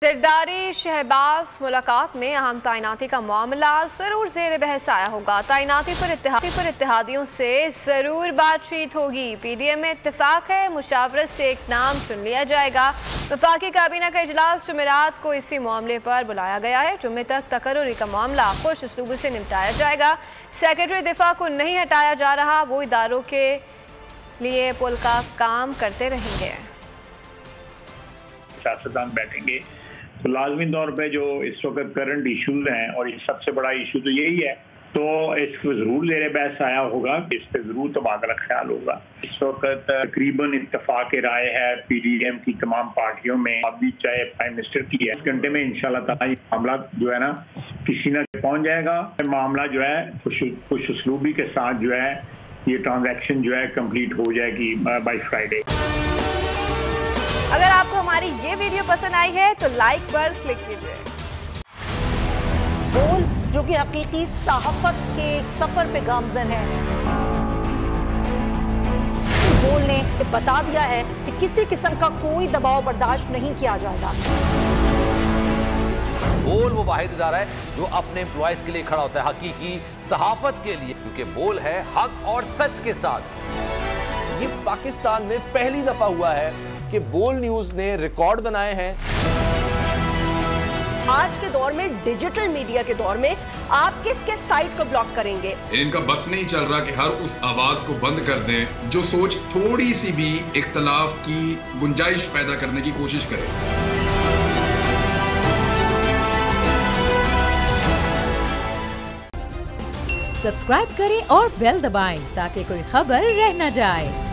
जरदारी शहबाज मुलाकात में अहम तैनाती का मामला जरूर जेर बहस आया होगा। तैनाती पर इत्तेहादियों से जरूर बातचीत होगी। पीडीएम में इत्तेफाक है, मुशावरत से एक नाम चुन लिया जाएगा। वफाकी काबीना का इजलास जुमेरात को इसी मामले पर बुलाया गया है। जुम्मे तक तकर्रुरी का मामला खुश उसलूबी से निपटाया जाएगा। सेक्रेटरी दिफा को नहीं हटाया जा रहा, वो इदारों के लिए पुल का काम करते रहेंगे। सियासतदान बैठेंगे तो लाजमी तौर पे जो इस वक्त करंट इशूज हैं, और सबसे बड़ा इशू तो यही है, तो इस पर जरूर ज़ेर बहस आया होगा, इस पर जरूर तबादला ख्याल होगा। इस वक्त तकरीबन इत्तफाक राय है पीडीएम की तमाम पार्टियों में, अभी चाहे प्राइम मिनिस्टर की है। इस घंटे में इंशाल्लाह ताला ये मामला जो है ना किसी न पहुंच जाएगा। मामला जो है खुश उसलूबी के साथ जो है ये ट्रांजैक्शन जो है कंप्लीट हो जाएगी बाय फ्राइडे। अगर आपको हमारी ये वीडियो पसंद आई है तो लाइक पर क्लिक कीजिए। बोल जो कि हकीकी सहाफत के सफर पे गामजन है, बोल ने बता दिया है कि किसी किस्म का कोई दबाव बर्दाश्त नहीं किया जाएगा। बोल वो वाहिद इदारा है जो अपने एम्प्लॉयज के लिए खड़ा होता है, हकीकी सहाफत के लिए, क्योंकि बोल है हक और सच के साथ। ये पाकिस्तान में पहली दफा हुआ है कि बोल न्यूज ने रिकॉर्ड बनाए हैं। आज के दौर में, डिजिटल मीडिया के दौर में, आप किस किस साइट को ब्लॉक करेंगे? इनका बस नहीं चल रहा कि हर उस आवाज को बंद कर दें जो सोच थोड़ी सी भी इख्तलाफ की गुंजाइश पैदा करने की कोशिश करे। सब्सक्राइब करें और बेल दबाएं ताकि कोई खबर रह न जाए।